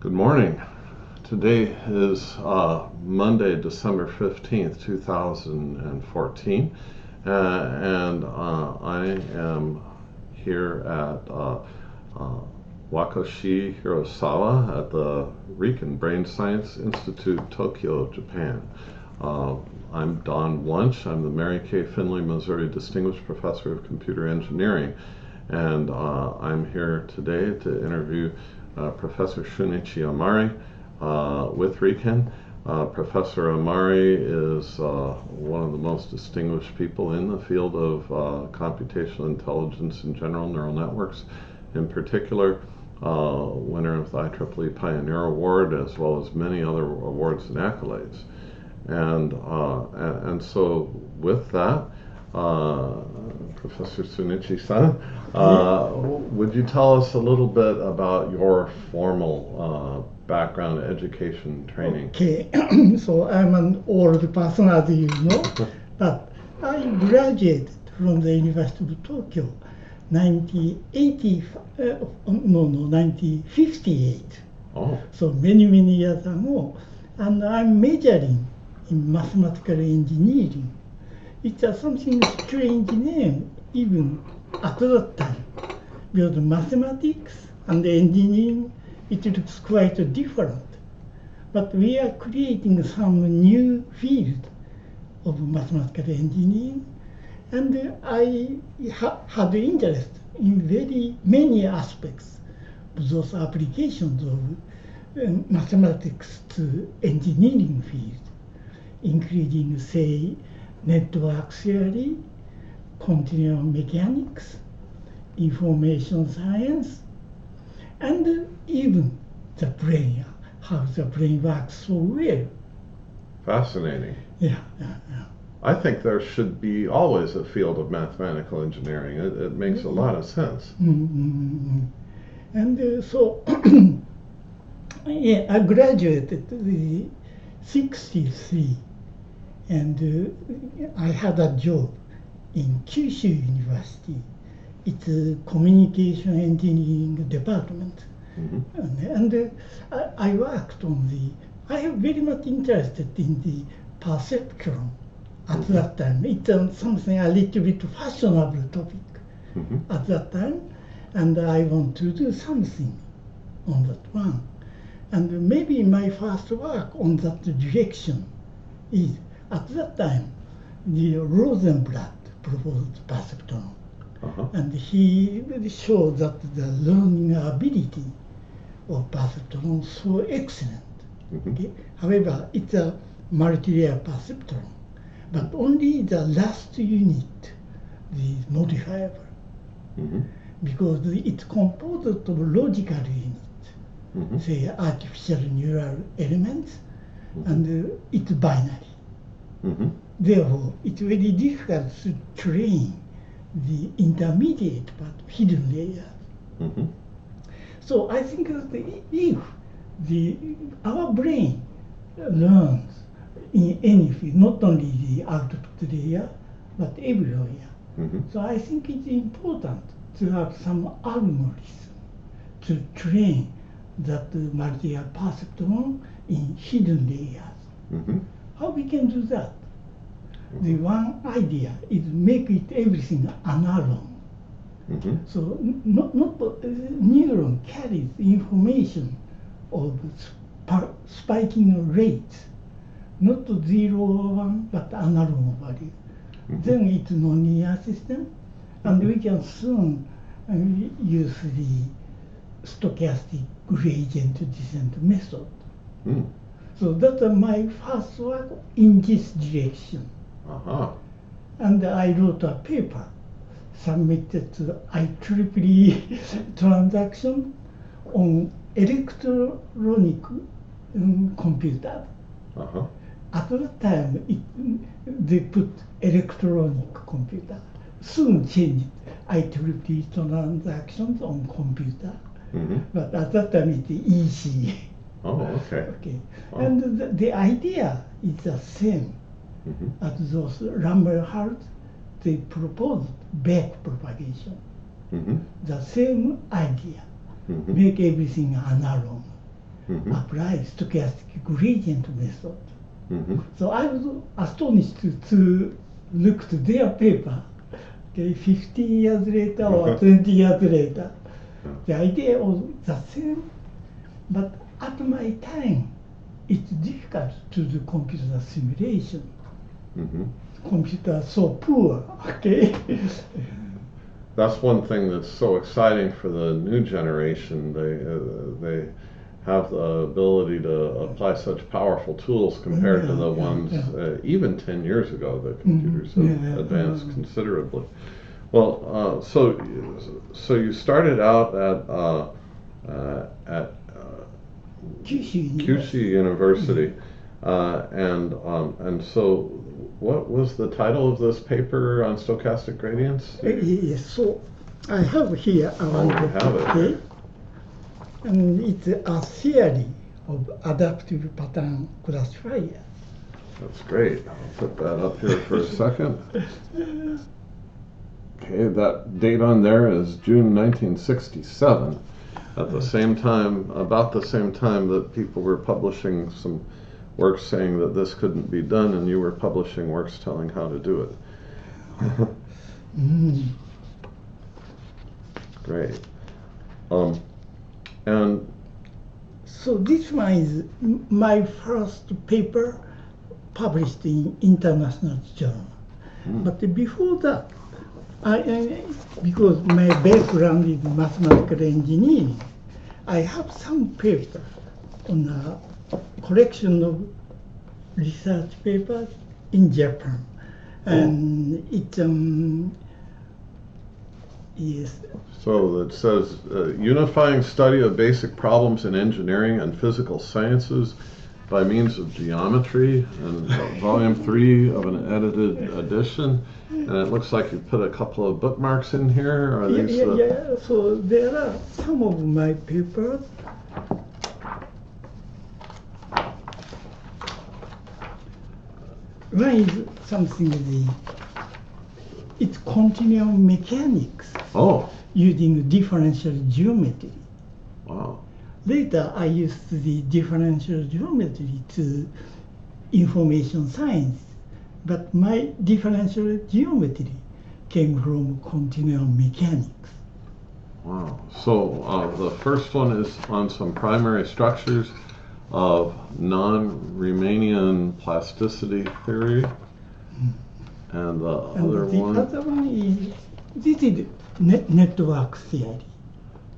Good morning. Today is Monday, December 15th, 2014, and I am here at Wakoshi Hirasawa at the Riken Brain Science Institute, Tokyo, Japan. I'm Don Wunsch. I'm the Mary K. Finley, Missouri Distinguished Professor of Computer Engineering, and I'm here today to interview Professor Shun-Ichi Amari with Riken. Professor Amari is one of the most distinguished people in the field of computational intelligence and general neural networks, in particular, winner of the IEEE Pioneer Award, as well as many other awards and accolades. And so with that, Professor Shun-Ichi-san, would you tell us a little bit about your formal background, education, training? Okay, so I'm an old person, as you know, but I graduated from the University of Tokyo 1958. Oh. So many years ago, and I'm majoring in mathematical engineering. It's something strange name, even at that time, because mathematics and engineering, it looks quite different. But we are creating some new field of mathematical engineering, and I had interest in very many aspects of those applications of mathematics to engineering field, including, say, network theory, continuum mechanics, information science, and even the brain, how the brain works so well. Fascinating. Yeah. I think there should be always a field of mathematical engineering. It makes a lot of sense. And so I graduated in '63, and I had a job in Kyushu University. It's a communication engineering department. And I worked on I am very much interested in the perceptron at that time. It's something a little bit fashionable topic at that time, and I want to do something on that one. And maybe my first work on that direction is, at that time, the Rosenblatt proposed perceptron. And he showed that the learning ability of perceptron is so excellent. Okay? However, it's a multi-layer perceptron, but only the last unit is modifiable, because it's composed of logical units, say artificial neural elements, and it's binary. Therefore, it's very difficult to train the intermediate part, hidden layers. So I think that if our brain learns in any field, not only the output layer, but everywhere. So I think it's important to have some algorithm to train that multi-layer perceptron in hidden layers. How we can do that? The one idea is make it everything analog. So not neuron carries information of spiking rates, not 0 or 1, but analog value. Then it's nonlinear system, and we can soon use the stochastic gradient descent method. So that's my first work in this direction. And I wrote a paper submitted to the IEEE transaction on electronic computer. At that time, they put electronic computer. Soon changed IEEE transactions on computer. But at that time, it's easy. Oh, okay. Wow. And the idea is the same as those Lambert-Hart. They proposed back propagation. The same idea, make everything analog. apply stochastic gradient method. Mm-hmm. So I was astonished to look to their paper, okay, 15 years later or 20 years later. The idea was the same, but at my time, it's difficult to do computer simulation. Computer so poor, okay? That's one thing that's so exciting for the new generation. They have the ability to apply such powerful tools compared to the ones even 10 years ago. The computers have advanced considerably. Well, so you started out at Kyushu University, and so what was the title of this paper on stochastic gradients? Yes, so I have here Oh, you have it here. And it's a theory of adaptive pattern classifiers. That's great. I'll put that up here for a second. Okay, that date on there is June 1967. At the same time, about the same time that people were publishing some works saying that this couldn't be done, and you were publishing works telling how to do it. Great. And so this one is my first paper published in international journal. But before that, because my background is mathematical engineering, I have some paper on a collection of research papers in Japan, and it yes. So it says unifying study of basic problems in engineering and physical sciences by means of geometry, and volume 3 of an edited edition. And it looks like you put a couple of bookmarks in here. Are these yeah. So there are some of my papers. One is something it's continuum mechanics. Oh. Using differential geometry. Wow. Later, I used the differential geometry to information science, but my differential geometry came from continuum mechanics. Wow. So the first one is on some primary structures of non-Riemannian plasticity theory, and the other one is this is network theory.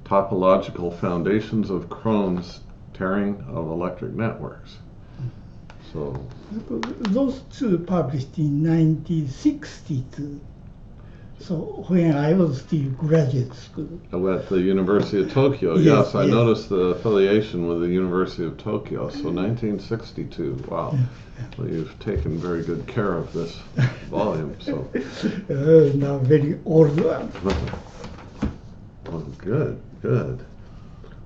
Topological foundations of Krone's tearing of electric networks. So those two published in 1962. So when I was still graduate school. At the University of Tokyo, yes, I noticed the affiliation with the University of Tokyo. So 1962. Wow. Well, you've taken very good care of this volume. So now very old one. Oh, good.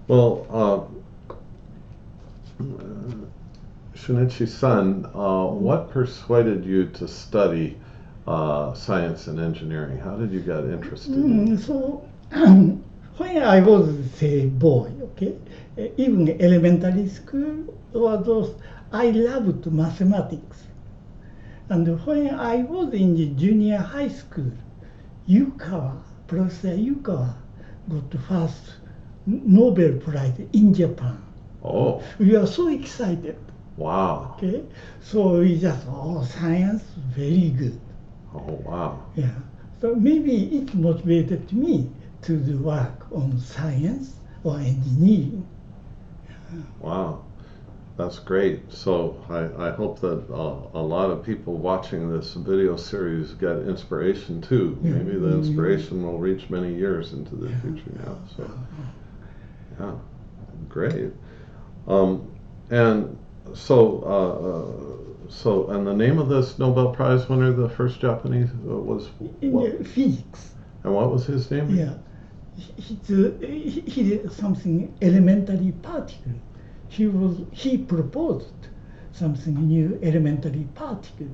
Well, Shun-Ichi-san, what persuaded you to study science and engineering? How did you get interested in it? So when I was a boy, okay, even elementary school or those, I loved mathematics. And when I was in the junior high school, Professor Yukawa got the first Nobel Prize in Japan. Oh. We are so excited. Wow. Okay, so we just, science, very good. Oh, wow. Yeah, so maybe it motivated me to do work on science or engineering. Wow, that's great. So I hope that a lot of people watching this video series get inspiration too. Maybe the inspiration will reach many years into the future now. So, yeah, great. And so, and the name of this Nobel Prize winner, the first Japanese, was in physics. And what was his name? Yeah, he did something elementary particle. He proposed something new elementary particle.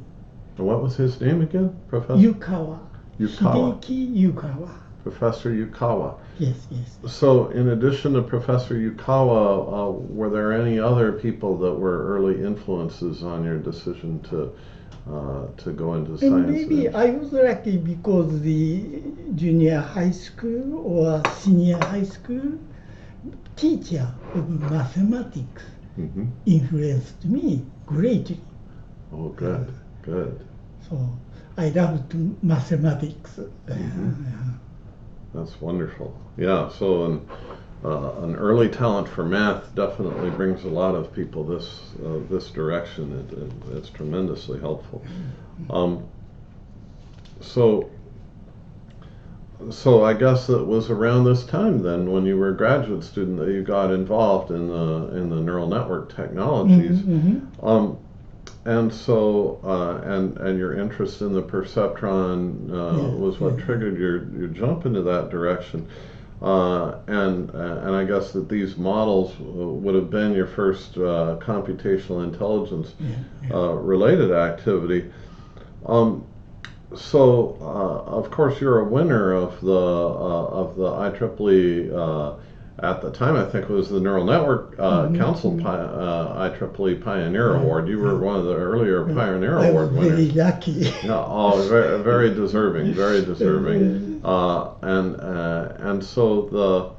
And what was his name again, Professor? Yukawa. Yukawa. Hideki Yukawa. Professor Yukawa. Yes, yes. So, in addition to Professor Yukawa, were there any other people that were early influences on your decision to go into And science? maybe I was lucky because the junior high school or senior high school teacher of mathematics Mm-hmm. influenced me greatly. Oh, good, good. So I loved mathematics. Mm-hmm. That's wonderful. Yeah, so an early talent for math definitely brings a lot of people this direction. It's tremendously helpful. So I guess it was around this time then, when you were a graduate student, that you got involved in the neural network technologies. Mm-hmm. And so, and your interest in the perceptron was what triggered your jump into that direction. And I guess that these models would have been your first computational intelligence related activity. So, of course, you're a winner of the IEEE. At the time, I think it was the Neural Network Council IEEE Pioneer Award. You were one of the earlier Pioneer Award winners. Very lucky. Yeah, oh, very, very deserving, very deserving. And so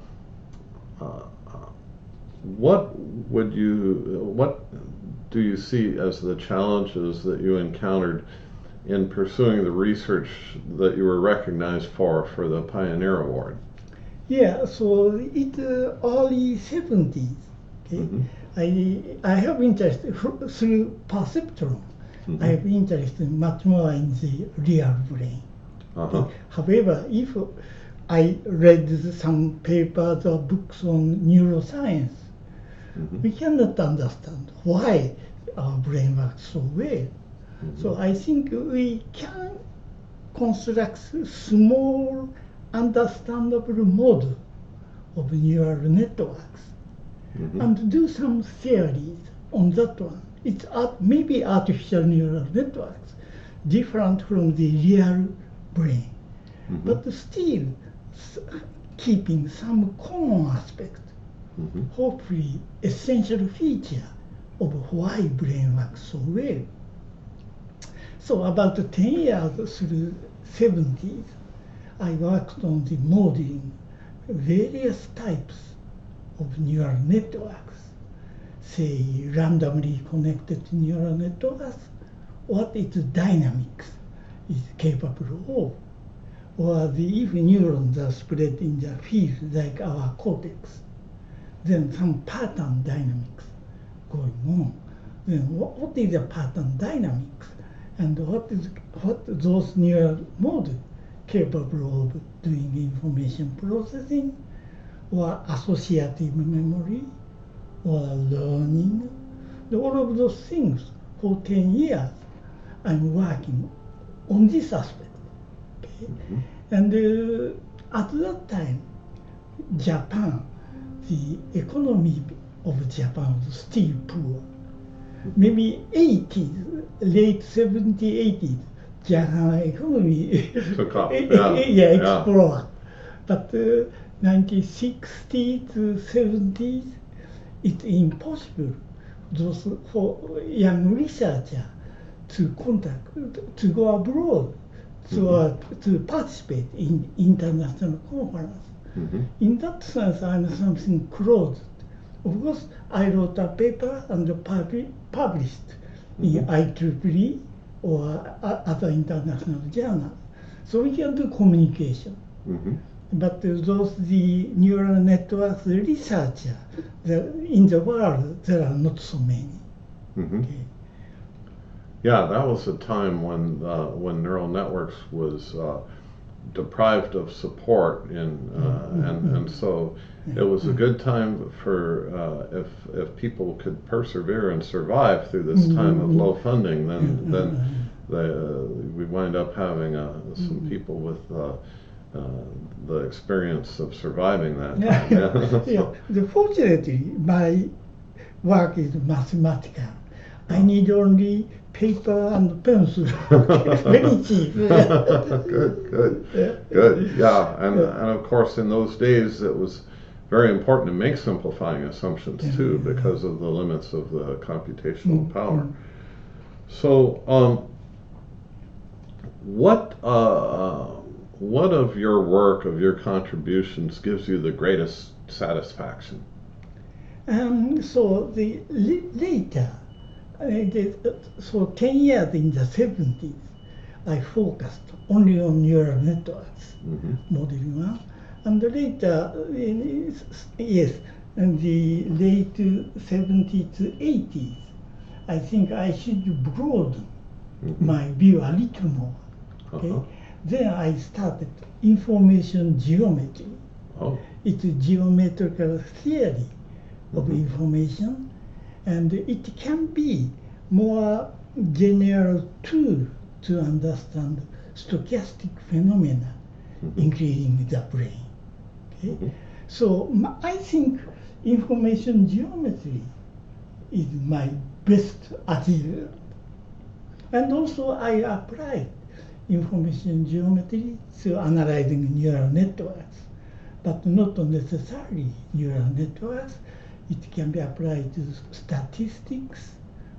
what do you see as the challenges that you encountered in pursuing the research that you were recognized for the Pioneer Award? Yeah, so it's early 70s. Okay, I have interest through perceptron. I have interest much more in the real brain. Okay. However, if I read some papers or books on neuroscience, we cannot understand why our brain works so well. So I think we can construct small, understandable model of neural networks and do some theories on that one. It's maybe artificial neural networks, different from the real brain, but still keeping some common aspect, hopefully essential feature of why brain works so well. So about 10 years through 70s, I worked on the modeling various types of neural networks, say randomly connected neural networks, what its dynamics is capable of, or if neurons are spread in the field like our cortex, then some pattern dynamics going on. Then what is the pattern dynamics? And what those neural models capable of doing information processing, or associative memory, or learning. All of those things for 10 years I'm working on this aspect. Okay? And at that time, Japan, the economy of Japan was still poor. Maybe 80s, late 70s, 80s, Japan economy Took off. explored. But 1960s to 70s, it's impossible for young researcher to to go abroad, to participate in international conference. In that sense, I'm something closed. Of course, I wrote a paper and published in IEEE or other international journals. So we can do communication. But the neural networks researchers in the world, there are not so many. Okay. Yeah, that was a time when neural networks was deprived of support, and so it was a good time for if people could persevere and survive through this time of low funding, then we wind up having some people with the experience of surviving that time. Fortunately, my work is mathematical. I need only paper and pencil. Very cheap. Good. Yeah, and of course in those days it was very important to make simplifying assumptions too because of the limits of the computational power. So, what of your work, of your contributions, gives you the greatest satisfaction? So the later, so 10 years in the 70s, I focused only on neural networks, modeling one. And later, yes, in the late 70s to 80s, I think I should broaden my view a little more. Okay? Then I started information geometry. It's a geometrical theory of information, and it can be more general tool to understand stochastic phenomena, including the brain. Okay? So I think information geometry is my best achievement. And also I applied information geometry to analyzing neural networks, but not necessarily neural networks. It can be applied to statistics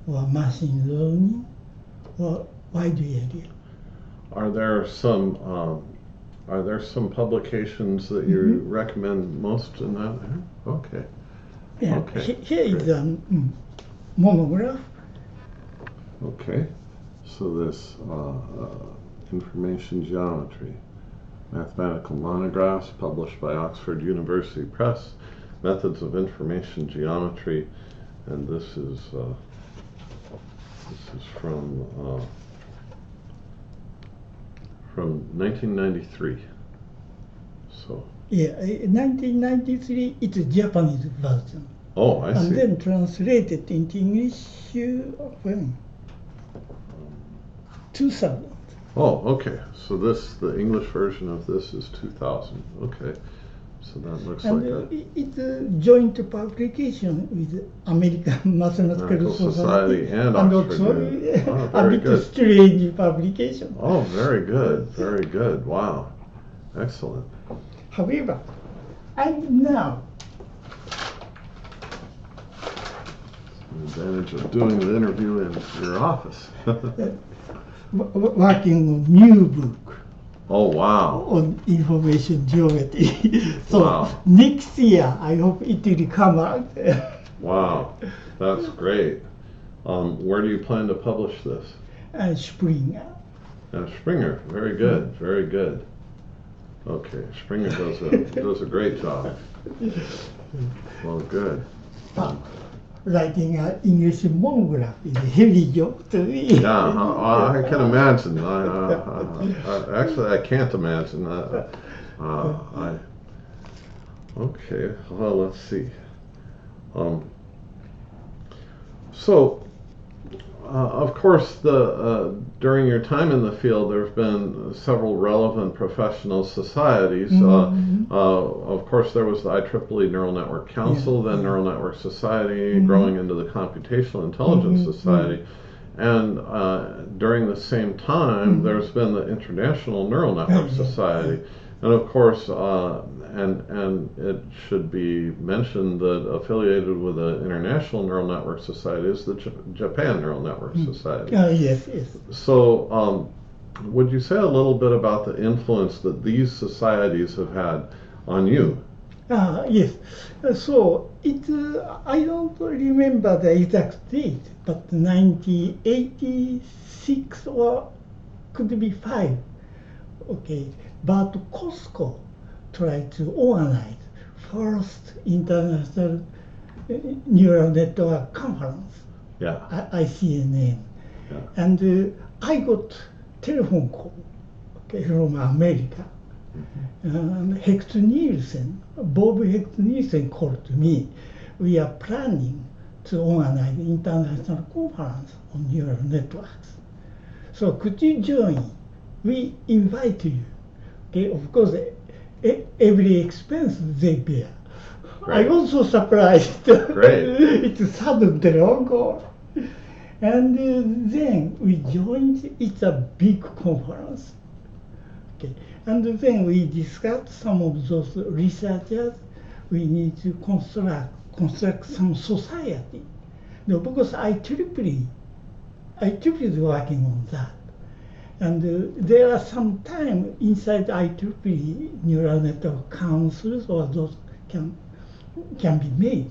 or machine learning or wide area. Are there some publications that you recommend most in that? Okay. Yeah. Okay. Here is a monograph. Okay. So this information geometry, mathematical monographs published by Oxford University Press, methods of information geometry, and this is from 1993. So. Yeah, 1993. It's a Japanese version. Oh, I see. And then translated into English when 2000. Oh, okay. So the English version of this is 2000. Okay. So that looks like it's a joint publication with American Mathematical Society and also a bit strange publication. Oh, very good. Very good. Wow. Excellent. However, I'm now the advantage of doing the interview in your office. working on new book. Oh, wow. On information geometry. So next year, I hope it will come out. Wow, that's great. Where do you plan to publish this? Springer. Springer, very good, very good. Okay, Springer does a great job. Well, good. Writing an English monograph is a heavy job to me. Yeah, I can imagine. Actually, I can't imagine. Okay, well, let's see. So, of course, during your time in the field, there's been several relevant professional societies. Of course, there was the IEEE Neural Network Council, then Neural Network Society, growing into the Computational Intelligence Society. And during the same time, there's been the International Neural Network Society. And of course, and it should be mentioned that affiliated with the International Neural Network Society is the Japan Neural Network Society. Yes. So, would you say a little bit about the influence that these societies have had on you? Yes. So I don't remember the exact date, but 1986 or could be 5. Okay. But Costco tried to organize first international neural network conference. Yeah. ICNN. Yeah. And I got telephone call from America. Hecht Nielsen, Bob Hecht Nielsen called me. We are planning to organize an international conference on neural networks. So could you join? We invite you. Okay, of course, every expense they bear. Great. I was so surprised. Great. It's a sudden telephone call. And then we joined, it's a big conference. Okay. And then we discussed some of those researchers, we need to construct some society. No, because IEEE is working on that. And there are some time inside IEEE neural network councils or those can be made.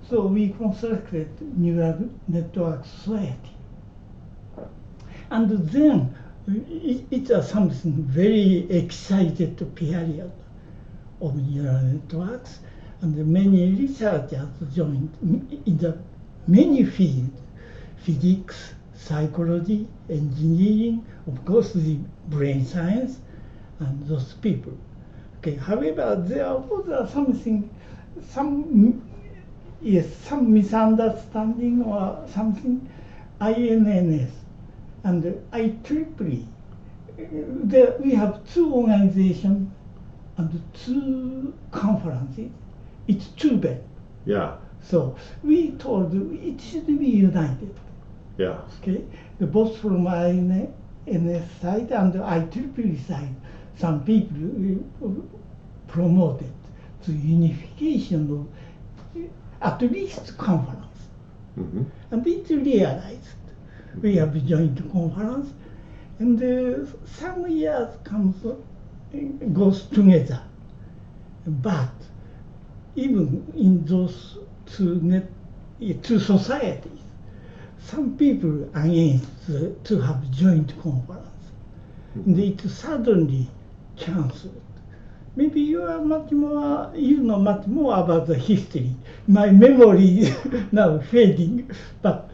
So we constructed neural network society. And then it's something very excited period of neural networks, and many researchers joined in the many fields: physics, psychology, engineering, of course the brain science, and those people. Okay, however, there was some misunderstanding or something. INNS and IEEE. We have two organizations and two conferences. It's too bad. Yeah. So we told it should be united. Yeah. Okay, both from INS side and the IEEE side, some people promoted the unification of at least conference. Mm-hmm. And it's realized. We have a joint conference, and some years goes together. But even in those two societies, some people against to have joint conference, and it's suddenly cancelled. Maybe you know much more about the history. My memory is now fading, but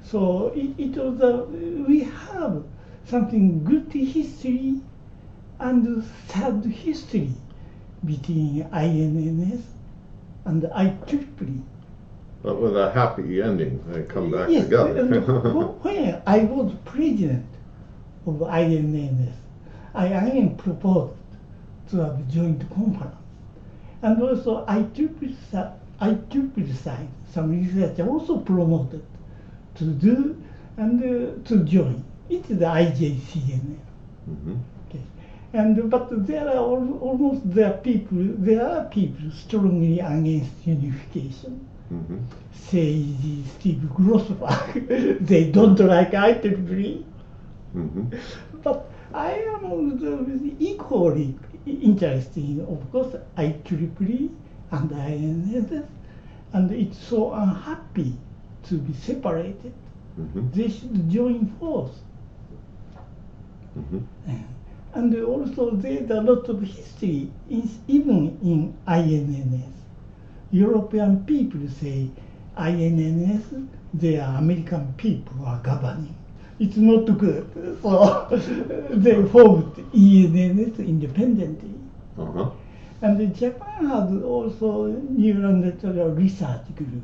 so it was we have something good history and sad history between INNS and IEEE. But with a happy ending, they come back Yes, together. when I was president of INNS, I again proposed to have a joint conference. And also IEEE side, some researchers also promoted to do and to join. It's the IJCNN. Mm-hmm. Okay. And but there are there are people strongly against unification. Mm-hmm. Say Steve Grossberg, they don't like IEEE. Mm-hmm. But I am equally interested in, of course, IEEE and INSS, and it's so unhappy to be separated. Mm-hmm. They should join force. Mm-hmm. And also there's a lot of history, even in INNS. European people say INNS, they are American people who are governing. It's not good. So they formed ENNS independently. Uh-huh. And Japan has also neural network research group.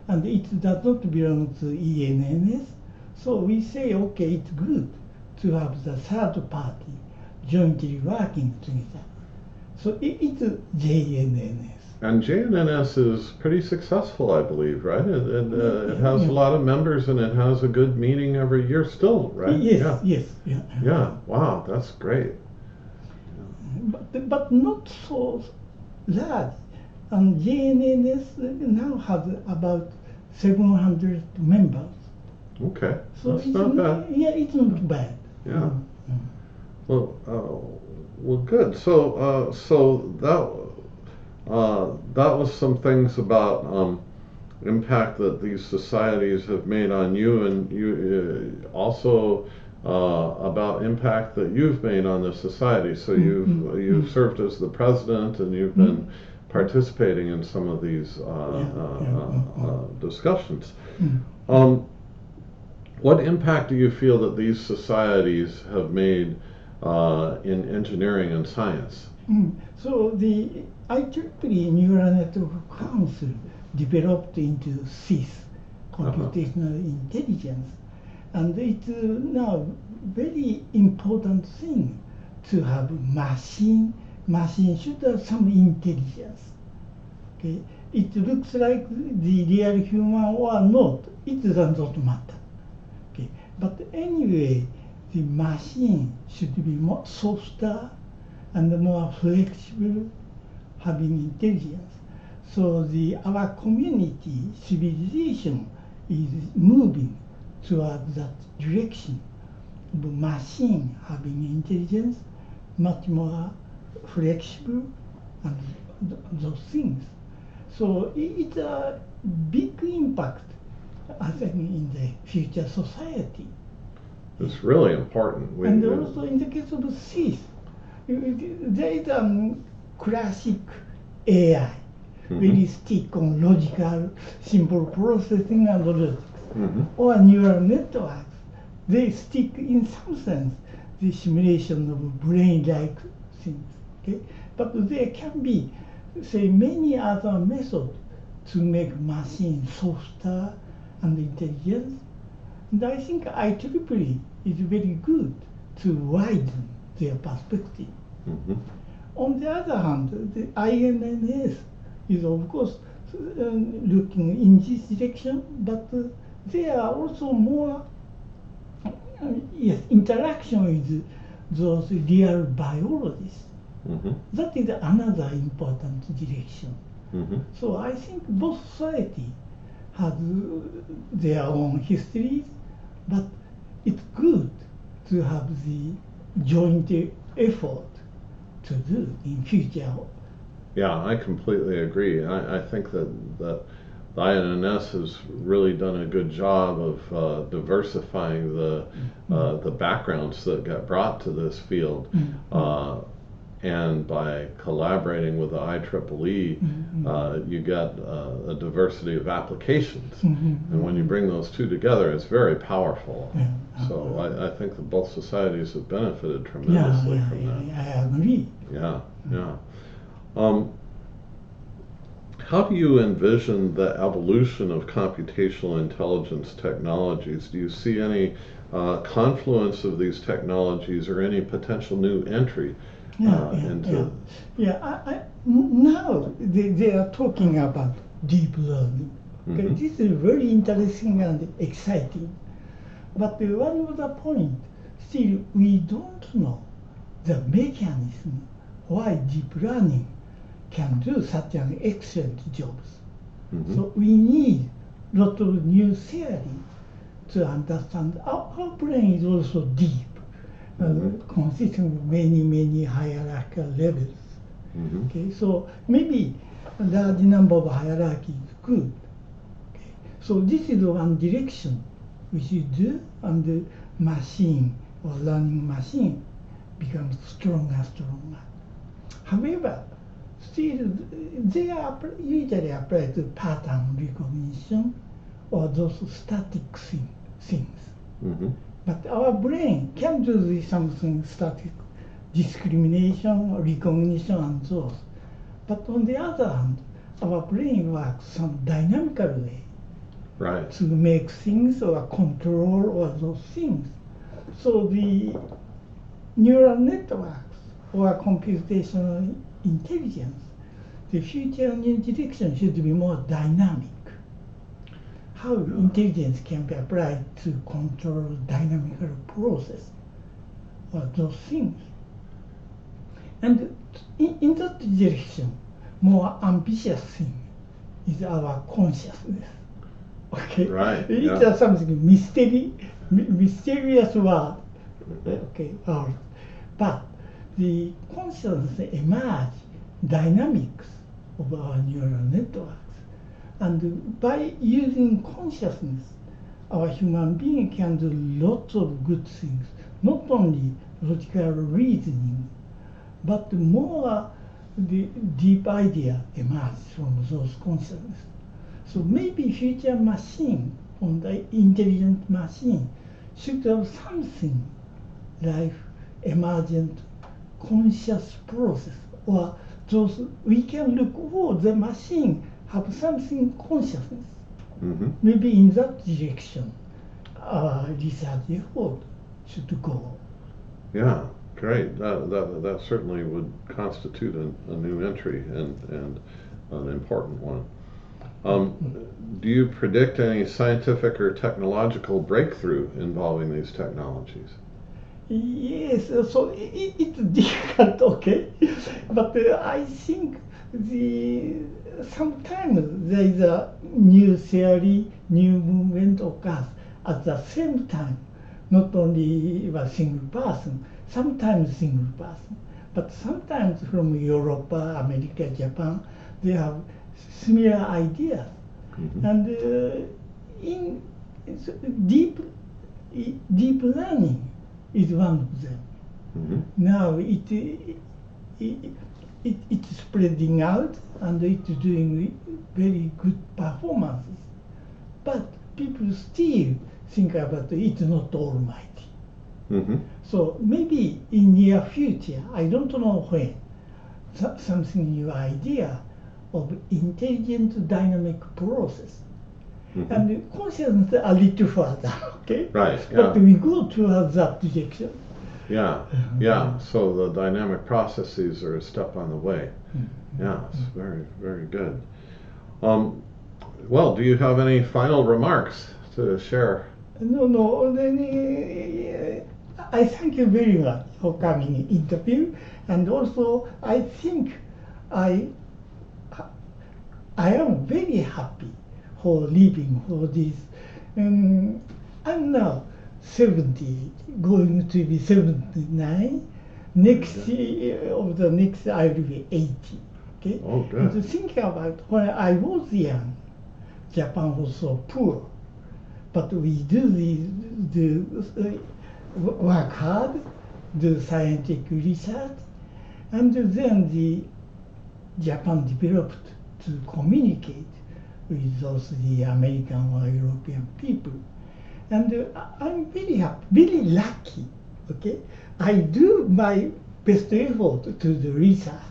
And it does not belong to ENNS. So we say, okay, it's good to have the third party jointly working together. So it's JNNS. And JNNS is pretty successful, I believe, right? It has a lot of members, and it has a good meeting every year still, right? Yes, yeah. yes. Yeah. Yeah, wow, that's great. But not so large. And JNNS now has about 700 members. Okay, So that's not bad. Yeah, it's not bad. Yeah. Well, good. So that was some things about impact that these societies have made on you, and you also about impact that you've made on the society. So you've served as the president, and you've been participating in some of these discussions. What impact do you feel that these societies have made in engineering and science? So the IEEE Neural Network Council developed into CIS, computational intelligence, and it's now very important thing to have machine should have some intelligence. Okay, it looks like the real human or not. It does not matter. But anyway, the machine should be more softer and more flexible, having intelligence. So our community civilization is moving toward that direction. The machine having intelligence, much more flexible, and those things. So it's a big impact, I think, in the future society. It's really important. And also in the case of CIS, there is a classic AI, really stick on logical, simple processing and logics, or neural networks. They stick in some sense the simulation of brain-like things. Okay? But there can be, say, many other methods to make machines softer and intelligent. And I think IEEE is very good to widen their perspective. On the other hand, the INNS is of course looking in this direction, but there are also more interaction with those real biologists. That is another important direction. So I think both society has their own histories, but it's good to have the joint effort to do in future. Yeah, I completely agree. I think that the INNS has really done a good job of diversifying the backgrounds that get brought to this field. And by collaborating with the IEEE, you get a diversity of applications. And when you bring those two together, it's very powerful. So I think that both societies have benefited tremendously from that. I agree. Yeah. How do you envision the evolution of computational intelligence technologies? Do you see any confluence of these technologies or any potential new entry? Now they are talking about deep learning. Okay? This is very interesting and exciting. But one other point, still we don't know the mechanism why deep learning can do such an excellent job. So we need a lot of new theory to understand our brain is also deep. Consisting of many hierarchical levels. Okay, so maybe a large number of hierarchy is good. Okay, so this is one direction we should do, and the machine or learning machine becomes stronger. However, still they are usually applied to pattern recognition or those static things. But our brain can do something static, discrimination, recognition, and those. But on the other hand, our brain works some dynamical way to make things or control or those things. So the neural networks or computational intelligence, the future new direction should be more dynamic. How intelligence can be applied to control dynamical process or those things. And in that direction, more ambitious thing is our consciousness. Okay, it's something mysterious word. Okay, but the consciousness emerge dynamics of our neural networks. And by using consciousness, our human being can do lots of good things, not only logical reasoning, but more the deep idea emerges from those consciousness. So maybe future machine, on the intelligent machine, should have something like emergent conscious process, or those we can look, the machine have something consciousness. Maybe in that direction, our research effort should go. Yeah, great. That certainly would constitute a new entry and an important one. Do you predict any scientific or technological breakthrough involving these technologies? Yes, so it's difficult, okay, but I think the sometimes there is a new theory, new movement occurs at the same time, not only a single person, sometimes single person, but sometimes from Europe, America, Japan, they have similar ideas, Mm-hmm. and in deep deep learning is one of them. Mm-hmm. Now it's spreading out and it's doing very good performances. But people still think about it's not almighty. Mm-hmm. So maybe in near future, I don't know when, something new idea of intelligent dynamic process. Mm-hmm. And consciousness a little further, okay? Right, But yeah. we go towards that direction. Yeah, yeah. So the dynamic processes are a step on the way. Yeah, it's very, very good. Um, well, do you have any final remarks to share? No, then, I thank you very much for coming in interview, and also I think I I am very happy for living for this. Um, I'm now 70, going to be 79. Next year, of the next, I will be 80. Okay, Oh, and to good. think about when I was young, Japan was so poor, but we work hard, do scientific research, and then the Japan developed to communicate with those the American or European people. And I'm very happy, very lucky. Okay, I do my best effort to the research,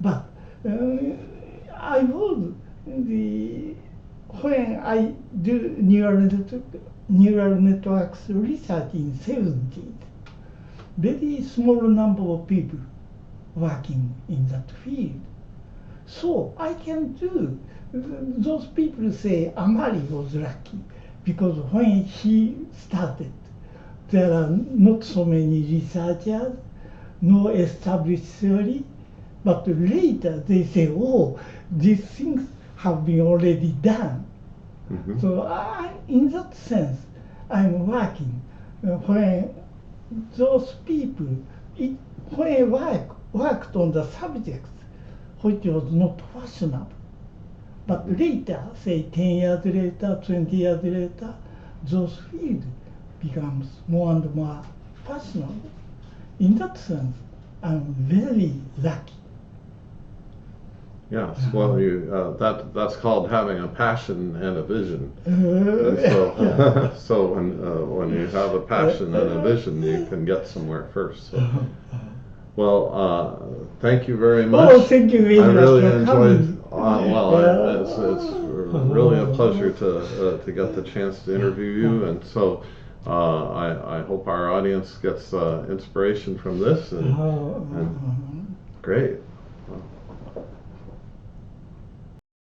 but I was the when I do neural networks research in 70s, very small number of people working in that field. So I can do. Those people say Amari was lucky because when he started, there are not so many researchers, no established theory, but later they say, oh, these things have been already done. Mm-hmm. So in that sense, I'm working when those people, it, when worked on the subjects which was not fashionable. But later, say 10 years later, 20 years later, those fields becomes more and more fashionable. In that sense, I'm very lucky. Yes. Well, that's called having a passion and a vision. And so, Yeah. so when you have a passion and a vision, you can get somewhere first. So. Well, thank you very much. Oh, thank you very I much really for enjoyed. coming. It's really a pleasure to get the chance to interview you, and so I hope our audience gets inspiration from this. And great.